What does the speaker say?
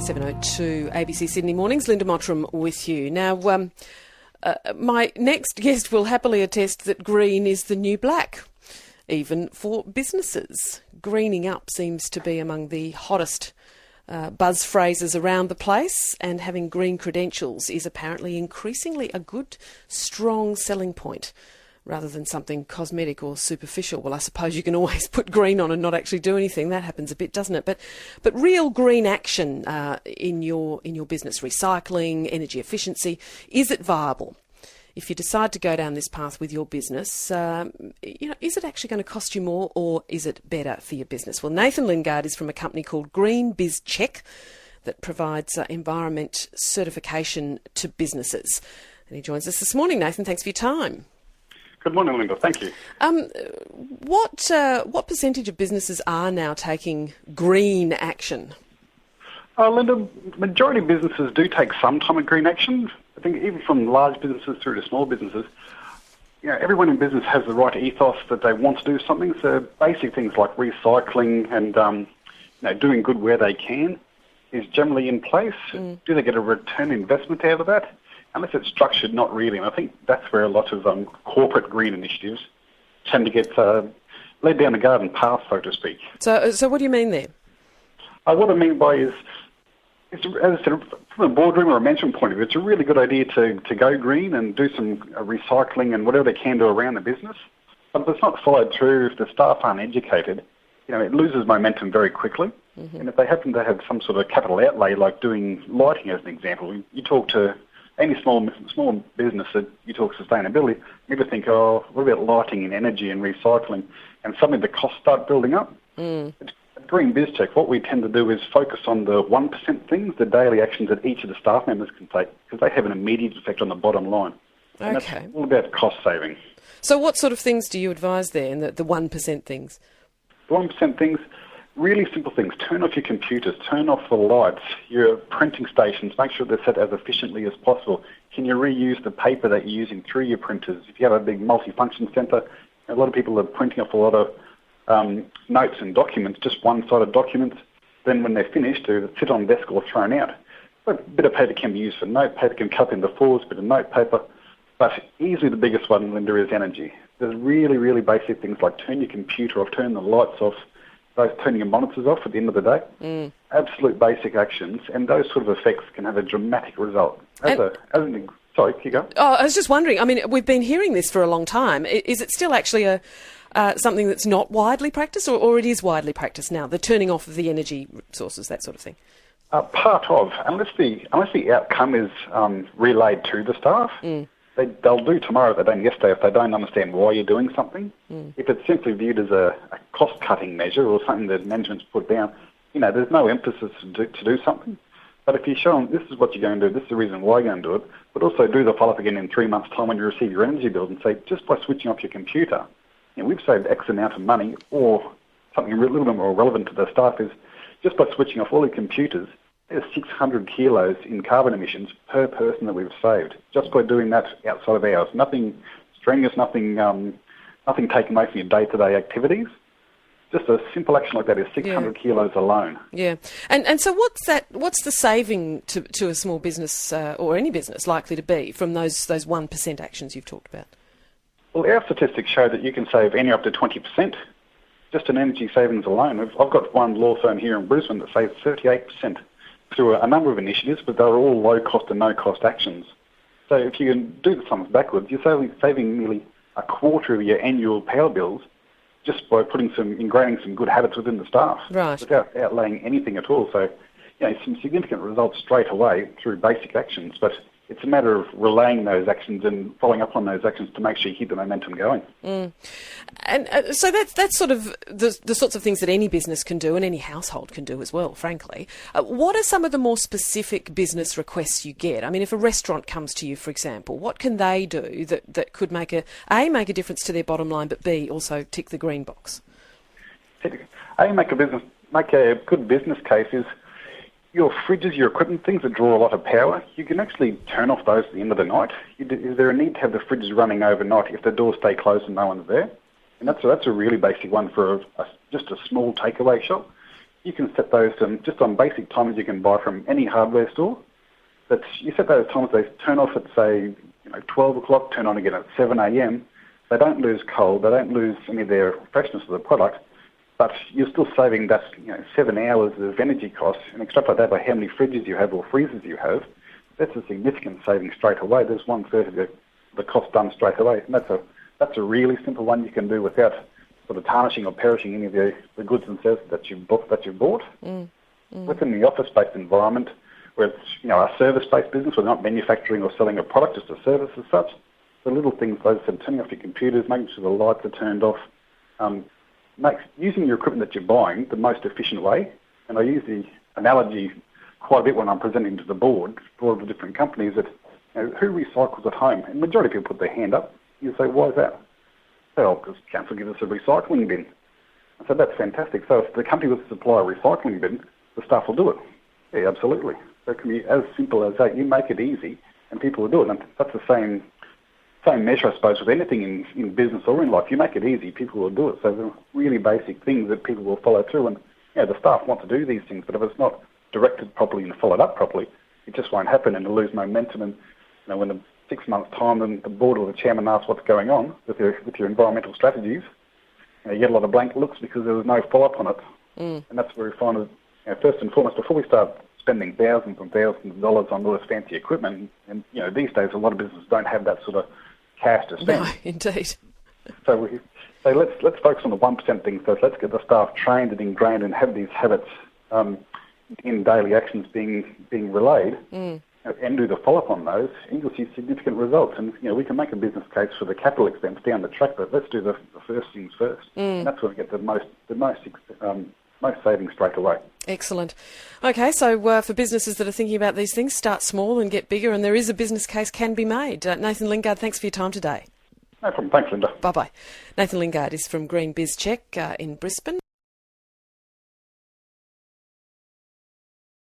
7:02 ABC Sydney Mornings. Linda Mottram with you. Now, my next guest will happily attest that green is the new black, even for businesses. Greening up seems to be among the hottest buzz phrases around the place, and having green credentials is apparently increasingly a good, strong selling point, rather than something cosmetic or superficial. Well, I suppose you can always put green on and not actually do anything. That happens a bit, doesn't it? But real green action in your business, recycling, energy efficiency, is it viable? If you decide to go down this path with your business, is it actually going to cost you more, or is it better for your business? Well, Nathan Lingard is from a company called GreenBizCheck that provides environment certification to businesses. And he joins us this morning. Nathan, thanks for your time. Good morning, Linda. Thank you. What percentage of businesses are now taking green action? Linda, majority of businesses do take some time of green action. I think even from large businesses through to small businesses, everyone in business has the right ethos that they want to do something. So basic things like recycling and doing good where they can is generally in place. Do they get a return investment out of that? Unless it's structured, not really. And I think that's where a lot of corporate green initiatives tend to get led down the garden path, so to speak. So what do you mean there? What I mean by is, as I said, from a boardroom or a management point of view, it's a really good idea to go green and do some recycling and whatever they can do around the business. But if it's not followed through, if the staff aren't educated, it loses momentum very quickly. Mm-hmm. And if they happen to have some sort of capital outlay, like doing lighting as an example, you talk to any small business that you talk sustainability, you ever think, what about lighting and energy and recycling? And suddenly the costs start building up. At GreenBizCheck, what we tend to do is focus on the 1% things, the daily actions that each of the staff members can take, because they have an immediate effect on the bottom line. And okay. That's all about cost saving. So what sort of things do you advise there, in the 1% things? The 1% things, really simple things. Turn off your computers, turn off the lights, your printing stations, make sure they're set as efficiently as possible. Can you reuse the paper that you're using through your printers? If you have a big multifunction centre, a lot of people are printing off a lot of notes and documents, just one-sided documents. Then when they're finished, they sit on desk or thrown out. A bit of paper can be used for note paper, can cut into fours, a bit of note paper. But easily the biggest one, Linda, is energy. There's really, really basic things like turn your computer off, turn the lights off, turning your monitors off at the end of the day. Absolute basic actions, and those sort of effects can have a dramatic result. Sorry, keep going. Oh, I was just wondering, we've been hearing this for a long time. Is it still actually something that's not widely practiced, or it is widely practiced now, the turning off of the energy sources, that sort of thing? Part of, unless the outcome is relayed to the staff, they'll do tomorrow what they done yesterday if they don't understand why you're doing something. If it's simply viewed as a cost-cutting measure or something that management's put down, there's no emphasis to do something. But if you show them this is what you're going to do, this is the reason why you're going to do it, but also do the follow-up again in 3 months' time when you receive your energy bill and say, just by switching off your computer, we've saved X amount of money, or something a little bit more relevant to the staff is just by switching off all your computers, there's 600 kilos in carbon emissions per person that we've saved just by doing that outside of hours. Nothing strenuous, nothing taken away from your day-to-day activities. Just a simple action like that is 600 kilos alone. Yeah, and so what's the saving to a small business or any business likely to be from those 1% actions you've talked about? Well, our statistics show that you can save any up to 20%, just in energy savings alone. I've got one law firm here in Brisbane that saves 38% through a number of initiatives, but they're all low-cost and no-cost actions. So if you can do the sums backwards, you're saving nearly a quarter of your annual power bills just by ingraining some good habits within the staff, right, without outlaying anything at all. So, some significant results straight away through basic actions, but it's a matter of relaying those actions and following up on those actions to make sure you keep the momentum going. And so that's sort of the sorts of things that any business can do and any household can do as well, frankly. What are some of the more specific business requests you get? If a restaurant comes to you, for example, what can they do that could make a difference to their bottom line, but B, also tick the green box? Make a good business case is your fridges, your equipment, things that draw a lot of power, you can actually turn off those at the end of the night. Is there a need to have the fridges running overnight if the doors stay closed and no one's there? And that's a really basic one for just a small takeaway shop. you can set those just on basic timers you can buy from any hardware store. That you set those times, they turn off at, say, 12 o'clock, turn on again at 7 a.m. They don't lose cold, they don't lose any of their freshness of the product, but you're still saving that 7 hours of energy costs, and extrapolate that by how many fridges you have or freezers you have. That's a significant saving straight away. There's 1/3 of the cost done straight away, and that's a really simple one you can do without sort of tarnishing or perishing any of the goods and services that you've bought. Within the office-based environment, where it's a service-based business, we're not manufacturing or selling a product, just a service as such. The little things, like I said, turning off your computers, making sure the lights are turned off, using your equipment that you're buying the most efficient way. And I use the analogy quite a bit when I'm presenting to the board for all the different companies that who recycles at home? And the majority of people put their hand up. You say, why is that? They say, oh, because council gives us a recycling bin. I said, that's fantastic. So if the company was to supply a recycling bin, the staff will do it. Yeah, absolutely. So it can be as simple as that. You make it easy and people will do it. And that's the same measure, I suppose, with anything in business or in life. You make it easy, people will do it. So they're really basic things that people will follow through. And the staff want to do these things, but if it's not directed properly and followed up properly, it just won't happen and it'll lose momentum. And when in 6 months' time, then the board or the chairman asks what's going on with your environmental strategies, you get a lot of blank looks because there was no follow-up on it. And that's where we find that, first and foremost, before we start spending thousands and thousands of dollars on all this fancy equipment, and these days a lot of businesses don't have that sort of cash to spend. No, indeed. So we say let's focus on the 1% thing first. Let's get the staff trained and ingrained and have these habits in daily actions being relayed, and do the follow-up on those, and you'll see significant results. And we can make a business case for the capital expense down the track, but let's do the first things first. And that's where we get the most savings straight away. Excellent. Okay, so for businesses that are thinking about these things, start small and get bigger, and there is a business case can be made. Nathan Lingard, thanks for your time today. No problem. Thanks, Linda. Bye-bye. Nathan Lingard is from GreenBizCheck in Brisbane.